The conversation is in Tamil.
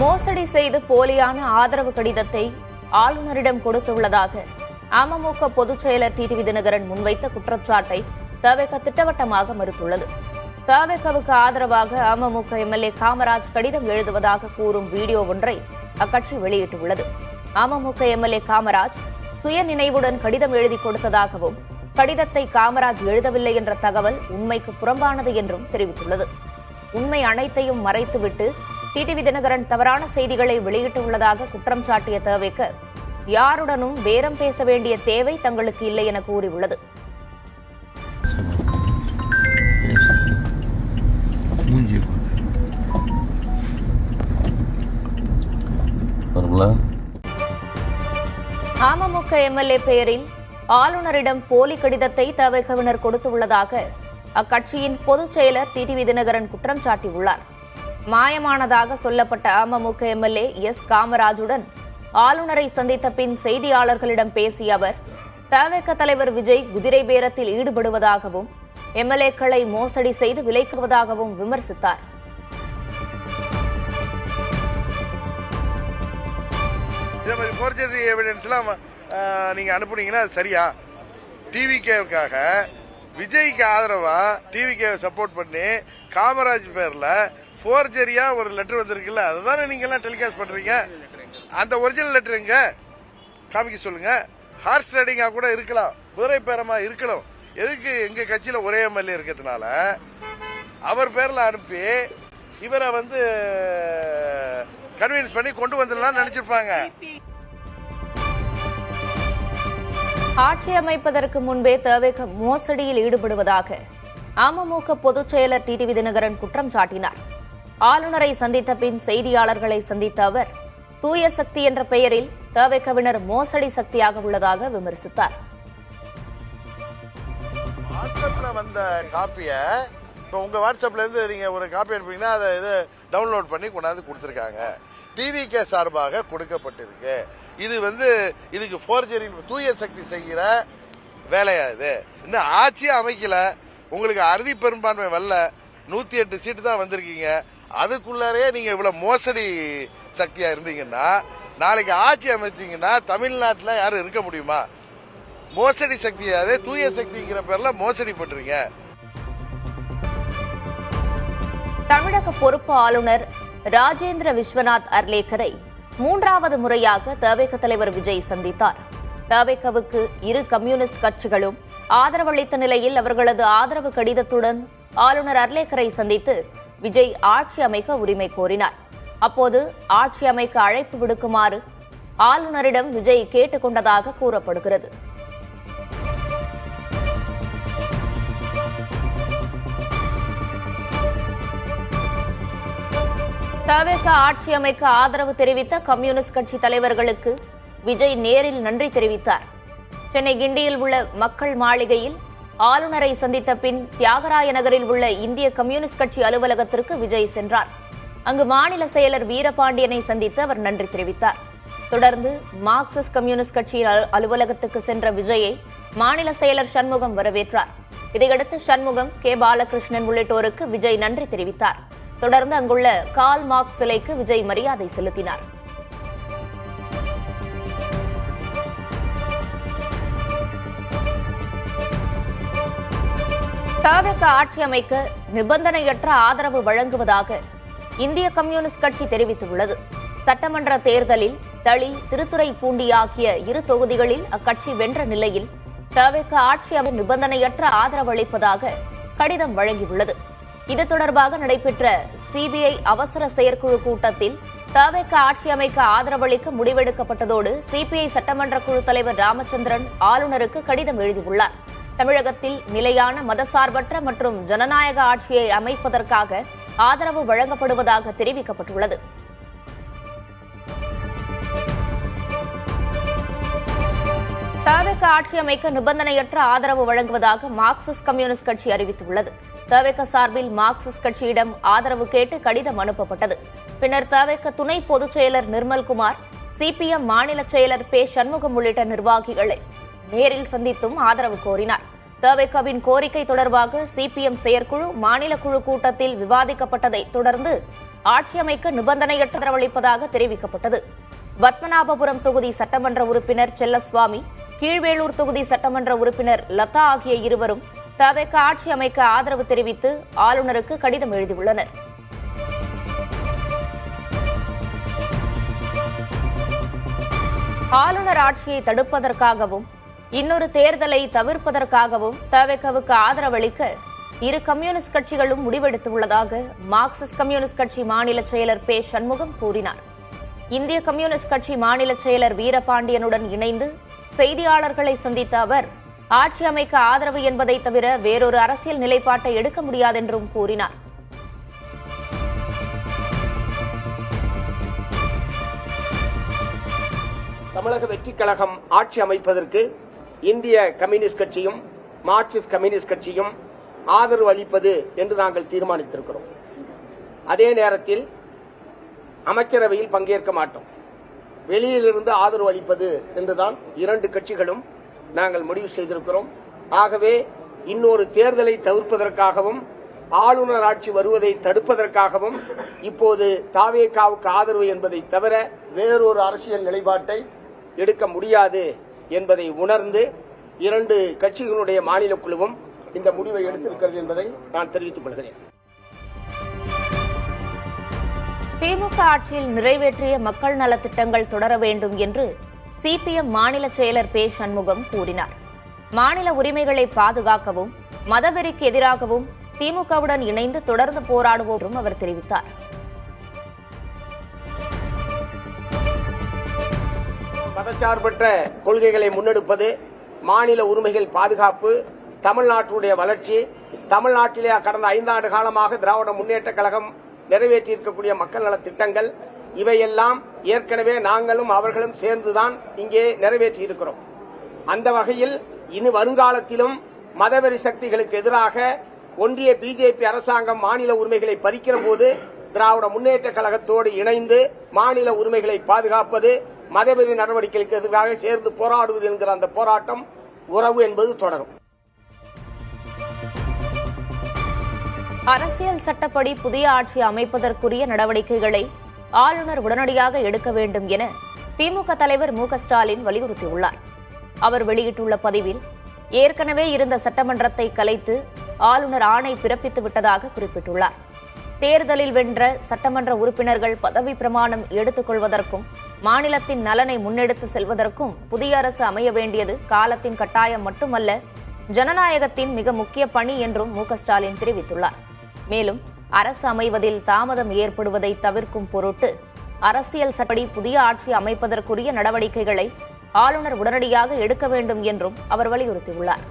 மோசடி செய்து போலியான ஆதரவு கடிதத்தை ஆளுநரிடம் கொடுத்துள்ளதாக அமமுக பொதுச் செயலர் டிடிவி தினகரன் முன்வைத்த குற்றச்சாட்டை தவிக திட்டவட்டமாக மறுத்துள்ளது. தவிகவுக்கு ஆதரவாக அமமுக எம்எல்ஏ காமராஜ் கடிதம் எழுதுவதாக கூறும் வீடியோ ஒன்றை அக்கட்சி வெளியிட்டுள்ளது. அமமுக எம்எல்ஏ காமராஜ் சுய நினைவுடன் கடிதம் எழுதி கொடுத்ததாகவும் கடிதத்தை காமராஜ் எழுதவில்லை என்ற தகவல் உண்மைக்கு புறம்பானது என்றும் தெரிவித்துள்ளது. உண்மை அனைத்தையும் மறைத்துவிட்டு டிடிவி தினகரன் தவறான செய்திகளை வெளியிட்டுள்ளதாக குற்றம் சாட்டிய தவிக யாருடனும் பேரம் பேச வேண்டிய தேவை தங்களுக்கு இல்லை என கூறியுள்ளது. அமமுக எம்எல்ஏ பெயரில் ஆளுநரிடம் போலி கடிதத்தை தவிகவினர் கொடுத்துள்ளதாக அக்கட்சியின் பொதுச் செயலர் டிடிவி தினகரன் குற்றம் சாட்டியுள்ளார். மாயமானதாக சொல்லப்பட்ட அமமுக எம்எல்ஏ எஸ் காமராஜுடன் ஆளுநரை சந்தித்த பின் செய்தியாளர்களிடம் பேசிய அவர் தவிக தலைவர் விஜய் குதிரை பேரத்தில் ஈடுபடுவதாகவும் எம்எல்ஏக்களை மோசடி செய்து விலக்குவதாகவும் விமர்சித்தார். இதே மாதிரி ஃபோர்ஜரி எவிடன்ஸ்லாம் நீங்க அனுப்புனீங்கன்னா அது சரியா? டிவிகேவுக்காக விஜய்க்கு ஆதரவா டிவிகேவை சப்போர்ட் பண்ணி காமராஜ் பேர்ல ஃபோர்ஜரியா ஒரு லெட்டர் வந்திருக்குல்ல, அதுதானே நீங்க எல்லாம் டெலிகாஸ்ட் பண்றீங்க. அந்த ஒரிஜினல் லெட்டர் எங்க காமிக்க சொல்லுங்க. ஹார்ஸ் ரைடிங்கா கூட இருக்கலாம், குதிரை பேரமா இருக்கலாம். எதுக்கு எங்க கட்சியில ஒரே எம்எல்ஏ இருக்கிறதுனால அவர் பேர்ல அனுப்பி இவரை கன்வின்ஸ் பண்ணி கொண்டு வந்துடலாம் நினைச்சிருப்பாங்க. ஆட்சி அமைப்பதற்கு முன்பே தவிக மோசடியில் ஈடுபடுவதாக அமமுக பொதுச் செயலர் டிடிவி தினகரன் குற்றம் சாட்டினார். ஆளுநரை சந்தித்த பின் செய்தியாளர்களை சந்தித்த அவர் தூய சக்தி என்ற பெயரில் தவிகவினர் மோசடி சக்தியாக உள்ளதாக விமர்சித்தார். வாட்ஸ்அப்ல வந்த காப்பிய உங்க வாட்ஸ்அப்ல இருந்து நீங்க ஒரு காப்பி அனுப்புனீங்கன்னா அதை டவுன்லோட் பண்ணி கொண்டாந்து கொடுத்திருக்காங்க. டிவிகே சார்பாக கொடுக்கப்பட்டிருக்கு. இது இதுக்கு ஃபோர்ஜரின் தூய சக்தி செய்கிற வேலையா? இது இன்னும் ஆட்சியே அமைக்கல, உங்களுக்கு அறுதி பெரும்பான்மை வரல, 108 சீட்டு தான் வந்திருக்கீங்க. அதுக்குள்ளாரே நீங்க இவ்வளவு மோசடி சக்தியா இருந்தீங்கன்னா நாளைக்கு ஆட்சி அமைத்தீங்கன்னா தமிழ்நாட்டில் யாரும் இருக்க முடியுமா? மோசடி சக்தியாவது தூய சக்திங்கிற பேர்ல மோசடி பண்றீங்க. தமிழக பொறுப்பு ஆளுநர் ராஜேந்திர விஸ்வநாத் அர்லேக்கரை 3வது முறையாக தவிக தலைவர் விஜய் சந்தித்தார். தவிகவுக்கு இரு கம்யூனிஸ்ட் கட்சிகளும் ஆதரவளித்த நிலையில் அவர்களது ஆதரவு கடிதத்துடன் ஆளுநர் அர்லேக்கரை சந்தித்து விஜய் ஆட்சி அமைக்க உரிமை கோரினார். அப்போது ஆட்சி அமைக்க அழைப்பு விடுக்குமாறு ஆளுநரிடம் விஜய் கேட்டுக் கொண்டதாக கூறப்படுகிறது. தவிக ஆட்சி அமைக்க ஆதரவு தெரிவித்த கம்யூனிஸ்ட் கட்சி தலைவர்களுக்கு விஜய் நேரில் நன்றி தெரிவித்தார். சென்னை கிண்டியில் உள்ள மக்கள் மாளிகையில் ஆளுநரை சந்தித்த பின் தியாகராய நகரில் உள்ள இந்திய கம்யூனிஸ்ட் கட்சி அலுவலகத்திற்கு விஜய் சென்றார். அங்கு மாநில செயலர் வீரபாண்டியனை சந்தித்து அவர் நன்றி தெரிவித்தார். தொடர்ந்து மார்க்சிஸ்ட் கம்யூனிஸ்ட் கட்சியின் அலுவலகத்துக்கு சென்ற விஜயை மாநில செயலர் சண்முகம் வரவேற்றார். இதையடுத்து சண்முகம், கே பாலகிருஷ்ணன் உள்ளிட்டோருக்கு விஜய் நன்றி தெரிவித்தார். தொடர்ந்து அங்குள்ள கால் மார்க்ஸ் சிலைக்கு விஜய் மரியாதை செலுத்தினார். தவிக ஆட்சி அமைக்க நிபந்தனையற்ற ஆதரவு வழங்குவதாக இந்திய கம்யூனிஸ்ட் கட்சி தெரிவித்துள்ளது. சட்டமன்ற தேர்தலில் தளி, திருத்துறைப்பூண்டி ஆகிய இரு தொகுதிகளில் அக்கட்சி வென்ற நிலையில் தவிக ஆட்சி அமைக்க நிபந்தனையற்ற ஆதரவு அளிப்பதாக கடிதம் வழங்கியுள்ளது. இது தொடர்பாக நடைபெற்ற சிபிஐ அவசர செயற்குழு கூட்டத்தில் தவிக ஆட்சி அமைக்க ஆதரவளிக்க முடிவெடுக்கப்பட்டதோடு சிபிஐ சட்டமன்ற குழு தலைவர் ராமச்சந்திரன் ஆளுநருக்கு கடிதம் எழுதியுள்ளார். தமிழகத்தில் நிலையான மதசார்பற்ற மற்றும் ஜனநாயக ஆட்சியை அமைப்பதற்காக ஆதரவு வழங்கப்படுவதாக தெரிவிக்கப்பட்டுள்ளது. தவிக ஆட்சி அமைக்க நிபந்தனையற்ற ஆதரவு வழங்குவதாக மார்க்சிஸ்ட் கம்யூனிஸ்ட் கட்சி அறிவித்துள்ளது. தவிக சார்பில் மார்க்சிஸ்ட் கட்சியிடம் ஆதரவு கேட்டு கடிதம் அனுப்பப்பட்டது. பின்னர் தவிக துணை பொதுச் செயலர் நிர்மல்குமார், சிபிஎம் மாநில செயலர் பே சண்முகம் உள்ளிட்ட நிர்வாகிகளை நேரில் சந்தித்தும் ஆதரவு கோரினார். தவிகவின் கோரிக்கை தொடர்பாக சிபிஎம் செயற்குழு, மாநில குழு கூட்டத்தில் விவாதிக்கப்பட்டதை தொடர்ந்து ஆட்சி அமைக்க நிபந்தனையற்ற ஆதரவளிப்பதாக தெரிவிக்கப்பட்டது. பத்மநாபபுரம் தொகுதி சட்டமன்ற உறுப்பினர் செல்லசுவாமி, கீழ்வேளூர் தொகுதி சட்டமன்ற உறுப்பினர் லதா ஆகிய இருவரும் தவிக ஆட்சி அமைக்க ஆதரவு தெரிவித்து ஆளுநருக்கு கடிதம் எழுதியுள்ளனர். ஆளுநர் ஆட்சியை தடுப்பதற்காகவும் இன்னொரு தேர்தலை தவிர்ப்பதற்காகவும் தவிகவுக்கு ஆதரவளிக்க இரு கம்யூனிஸ்ட் கட்சிகளும் முடிவெடுத்துள்ளதாக மார்க்சிஸ்ட் கம்யூனிஸ்ட் கட்சி மாநில செயலர் பே. சண்முகம் கூறினார். இந்திய கம்யூனிஸ்ட் கட்சி மாநில செயலர் வீரபாண்டியனுடன் இணைந்து செய்தியாளர்களை சந்தித்த அவர், ஆட்சி அமைக்க ஆதரவு என்பதை தவிர வேறொரு அரசியல் நிலைப்பாட்டை எடுக்க முடியாதென்றும் கூறினார். தமிழக வெற்றிக் கழகம் ஆட்சி அமைப்பதற்கு இந்திய கம்யூனிஸ்ட் கட்சியும் மார்க்சிஸ்ட் கம்யூனிஸ்ட் கட்சியும் ஆதரவு அளிப்பது என்று நாங்கள் தீர்மானித்திருக்கிறோம். அதே நேரத்தில் அமைச்சரவையில் பங்கேற்க மாட்டோம், வெளியிலிருந்து ஆதரவு அளிப்பது என்றுதான் இரண்டு கட்சிகளும் நாங்கள் முடிவு செய்திருக்கிறோம். ஆகவே இன்னொரு தேர்தலை தவிர்ப்பதற்காகவும் ஆளுநர் ஆட்சி வருவதை தடுப்பதற்காகவும் இப்போது தவேகாவுக்கு ஆதரவு என்பதை தவிர வேறொரு அரசியல் நிலைப்பாட்டை எடுக்க முடியாது என்பதை உணர்ந்து இரண்டு கட்சிகளுடைய மாநில குழுவும் இந்த முடிவை எடுத்திருக்கிறது என்பதை நான் தெரிவித்துக் கொள்கிறேன். திமுக ஆட்சியில் நிறைவேற்றிய மக்கள் நலத்திட்டங்கள் தொடர வேண்டும் என்று சிபிஎம் மாநில செயலர் பே. சண்முகம் கூறினார். மாநில உரிமைகளை பாதுகாக்கவும் மதவெறிக்கு எதிராகவும் திமுகவுடன் இணைந்து தொடர்ந்து போராடுவோம் என்றும் அவர் தெரிவித்தார். மதச்சார்பற்ற கொள்கைகளை முன்னெடுப்பது, மாநில உரிமைகள் பாதுகாப்பு, தமிழ்நாட்டுடைய வளர்ச்சி, தமிழ்நாட்டிலே கடந்த 5 ஆண்டு காலமாக திராவிட முன்னேற்ற கழகம் நிறைவேற்றியிருக்கக்கூடிய மக்கள் நல திட்டங்கள், இவையெல்லாம் ஏற்கனவே நாங்களும் அவர்களும் சேர்ந்துதான் இங்கே நிறைவேற்றி இருக்கிறோம். அந்த வகையில் இனி வருங்காலத்திலும் மதவெறி சக்திகளுக்கு எதிராக ஒன்றிய பிஜேபி அரசாங்கம் மாநில உரிமைகளை பறிக்கிற போது திராவிட முன்னேற்ற கழகத்தோடு இணைந்து மாநில உரிமைகளை பாதுகாப்பது, மதவெறி நடவடிக்கைகளுக்கு எதிராக சேர்ந்து போராடுவது என்கிற அந்த போராட்டம், உறவு என்பது தொடரும். அரசியல் சட்டப்படி புதிய ஆட்சி அமைப்பதற்குரிய நடவடிக்கைகளை ஆளுநர் உடனடியாக எடுக்க வேண்டும் என திமுக தலைவர் மு. க. ஸ்டாலின் வலியுறுத்தியுள்ளார். அவர் வெளியிட்டுள்ள பதிவில், ஏற்கனவே இருந்த சட்டமன்றத்தை கலைத்து ஆளுநர் ஆணை பிறப்பித்து விட்டதாக குறிப்பிட்டுள்ளார். தேர்தலில் வென்ற சட்டமன்ற உறுப்பினர்கள் பதவி பிரமாணம் எடுத்துக் கொள்வதற்கும் மாநிலத்தின் நலனை முன்னெடுத்து செல்வதற்கும் புதிய அரசு அமைய வேண்டியது காலத்தின் கட்டாயம் மட்டுமல்ல, ஜனநாயகத்தின் மிக முக்கிய பணி என்றும் மு. க. ஸ்டாலின் தெரிவித்துள்ளார். மேலும் அரசு அமைவதில் தாமதம் ஏற்படுவதை தவிர்க்கும் பொருட்டு அரசியல் சட்டப்படி புதிய ஆட்சி அமைப்பதற்குரிய நடவடிக்கைகளை ஆளுநர் உடனடியாக எடுக்க வேண்டும் என்றும் அவர் வலியுறுத்தியுள்ளார்.